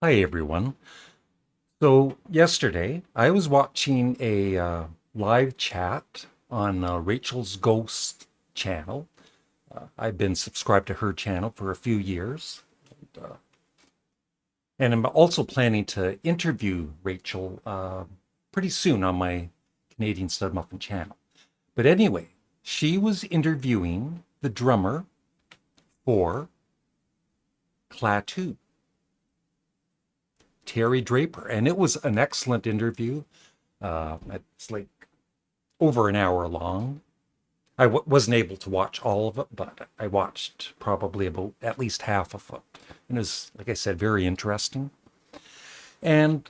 Hi, everyone. So, yesterday I was watching a live chat on Rachel's Ghost channel. I've been subscribed to her channel for a few years. Uh, and I'm also planning to interview Rachel pretty soon on my Canadian Studmuffin channel. But anyway, she was interviewing the drummer for Klaatu, Terry Draper. And it was an excellent interview. It's like over an hour long. I wasn't able to watch all of it, but I watched probably about at least half of it. And it was, like I said, very interesting. And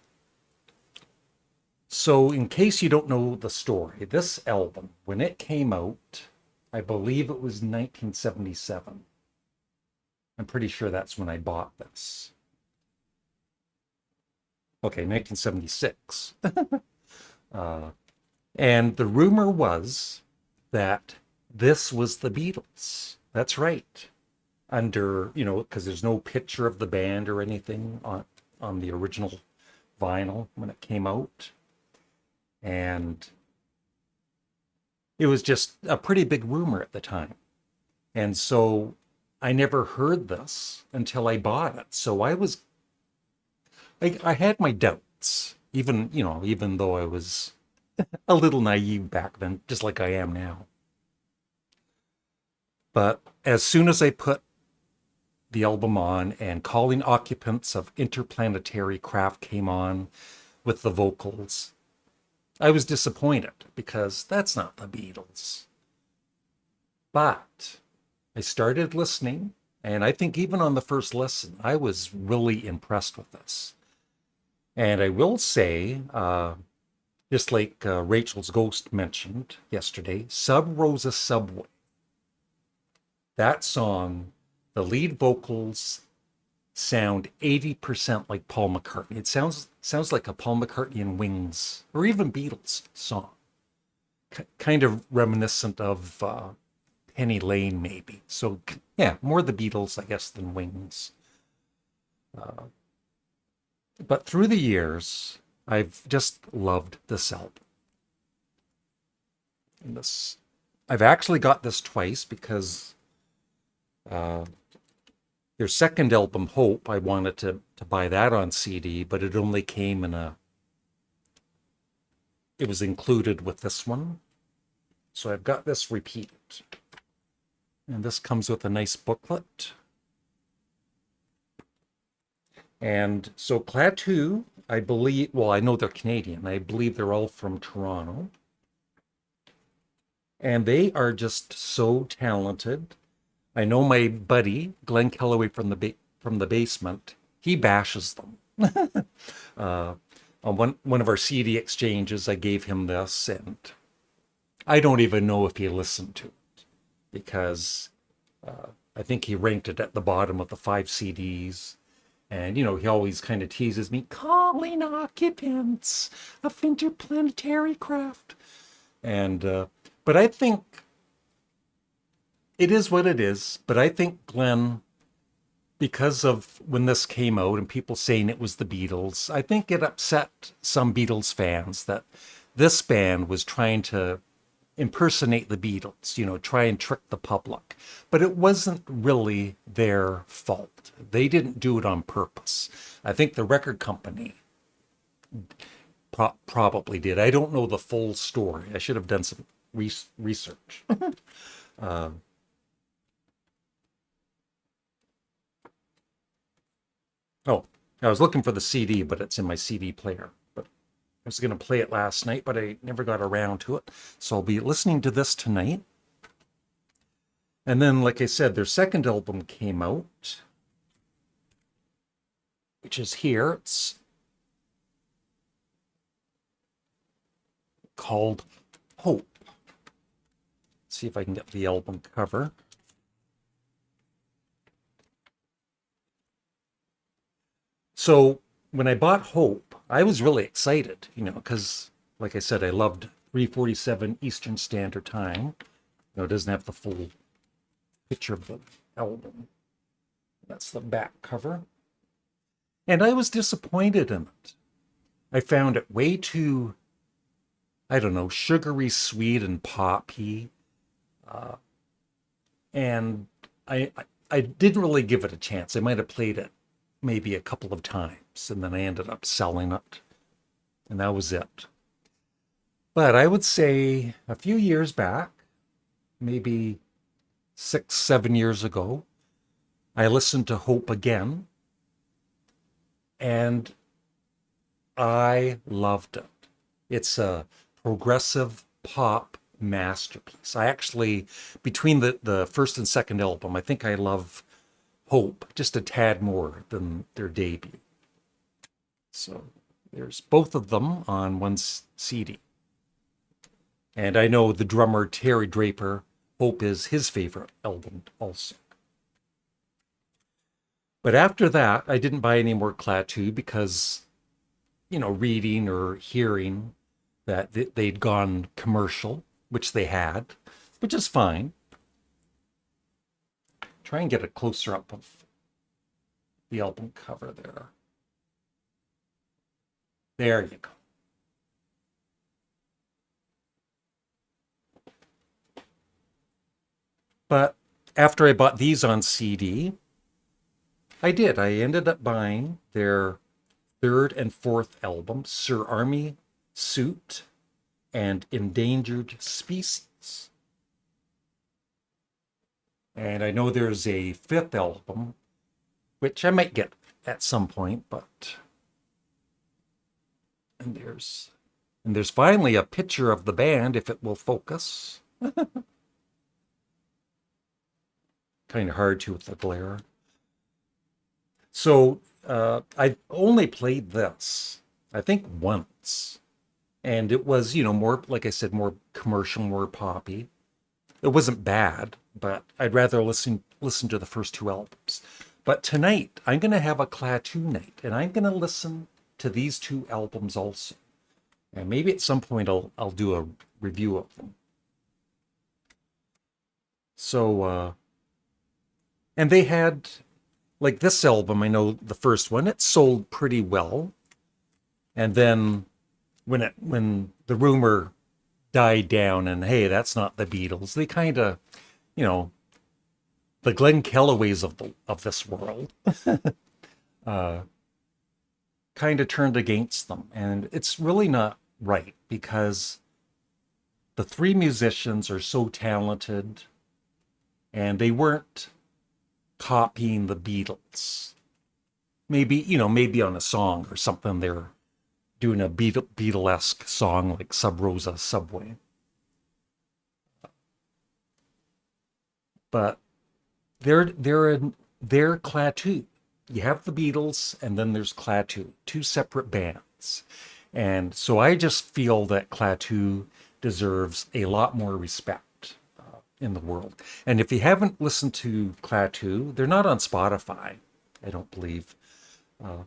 so, in case you don't know the story, this album, when it came out, I believe it was 1977. I'm pretty sure that's when I bought this. Okay, 1976. Uh, and the rumor was that this was the Beatles. That's right. Under, because there's no picture of the band or anything on the original vinyl when it came out. And it was just a pretty big rumor at the time. And so I never heard this until I bought it. So I had my doubts, even though I was a little naive back then, just like I am now. But as soon as I put the album on and Calling Occupants of Interplanetary Craft came on with the vocals, I was disappointed because that's not the Beatles. But I started listening, and I think even on the first listen, I was really impressed with this. And I will say, just like Rachel's Ghost mentioned yesterday, Sub Rosa Subway, that song, the lead vocals sound 80% like Paul McCartney. It sounds like a Paul McCartney and Wings or even Beatles song. Kind of reminiscent of Penny Lane, maybe. So yeah, more the Beatles, I guess, than Wings. Uh, but through the years, I've just loved this album. And this, I've actually got this twice because uh, their second album, Hope, I wanted to buy that on CD, but it only came it was included with this one. So I've got this repeated. And this comes with a nice booklet. And so Klaatu, I believe, well, I know they're Canadian. I believe they're all from Toronto. And they are just so talented. I know my buddy, Glenn Kellaway from the basement, he bashes them. uh, on one of our CD exchanges, I gave him this, and I don't even know if he listened to it because I think he ranked it at the bottom of the five CDs. And, he always kind of teases me, calling occupants of interplanetary craft. And, but I think it is what it is. But I think Glenn, because of when this came out and people saying it was the Beatles, I think it upset some Beatles fans that this band was trying to impersonate the Beatles, try and trick the public. But it wasn't really their fault. They didn't do it on purpose. I think the record company probably did. I don't know the full story. I should have done some research. uh, oh, I was looking for the CD, but it's in my CD player. But I was going to play it last night, but I never got around to it. So I'll be listening to this tonight. And then, like I said, their second album came out, which is here. It's called Hope. Let's see if I can get the album cover. So when I bought Hope, I was really excited, because like I said, I loved 3:47 Eastern Standard Time. It doesn't have the full picture of the album. That's the back cover. And I was disappointed in it. I found it way too, I don't know, sugary sweet and poppy. Uh, and I didn't really give it a chance. I might have played it maybe a couple of times, and then I ended up selling it, and that was it. But I would say a few years back, maybe 6, 7 years ago, I listened to Hope again, and I loved it. It's a progressive pop masterpiece. I actually, between the first and second album, I think I love Hope just a tad more than their debut. So there's both of them on one CD. And I know the drummer Terry Draper, Hope is his favorite album also. But after that, I didn't buy any more Klaatu because, reading or hearing that they'd gone commercial, which they had, which is fine. Try and get a closer up of the album cover there. There you go. But after I bought these on CD, I did. I ended up buying their third and fourth album, Sir Army Suit and Endangered Species. And I know there's a fifth album, which I might get at some point, but and there's finally a picture of the band if it will focus. Kind of hard to with the glare. So I've only played this, I think, once. And it was, more, like I said, more commercial, more poppy. It wasn't bad, but I'd rather listen to the first two albums. But tonight, I'm going to have a Klaatu night, and I'm going to listen to these two albums also. And maybe at some point I'll do a review of them. So, and they had, like this album, I know the first one, it sold pretty well. And then when the rumor died down and hey, that's not the Beatles, they kind of, the Glenn Kelloways of this world kind of turned against them. And it's really not right because the three musicians are so talented and they weren't copying the Beatles. Maybe on a song or something they're doing a Beatlesque song like Sub Rosa Subway. But they're Klaatu. You have the Beatles and then there's Klaatu, two separate bands. And so I just feel that Klaatu deserves a lot more respect in the world. And if you haven't listened to Klaatu, they're not on Spotify, I don't believe.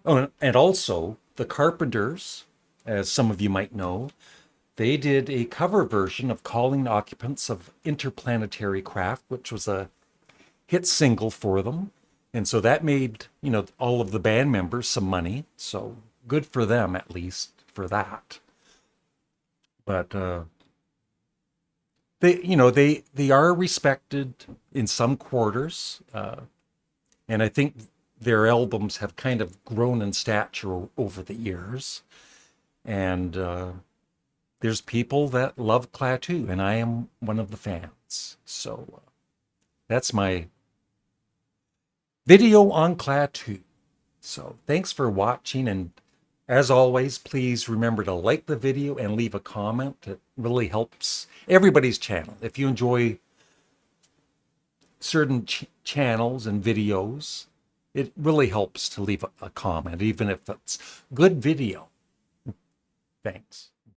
And also, the Carpenters, as some of you might know, they did a cover version of Calling the Occupants of Interplanetary Craft, which was a hit single for them. And so that made, all of the band members some money. So good for them, at least, for that. But they are respected in some quarters. And I think their albums have kind of grown in stature over the years. And there's people that love Klaatu, and I am one of the fans. So that's my video on Klaatu. So thanks for watching, and as always, please remember to like the video and leave a comment. It really helps everybody's channel. If you enjoy certain channels and videos, it really helps to leave a comment, even if it's good video. Thanks.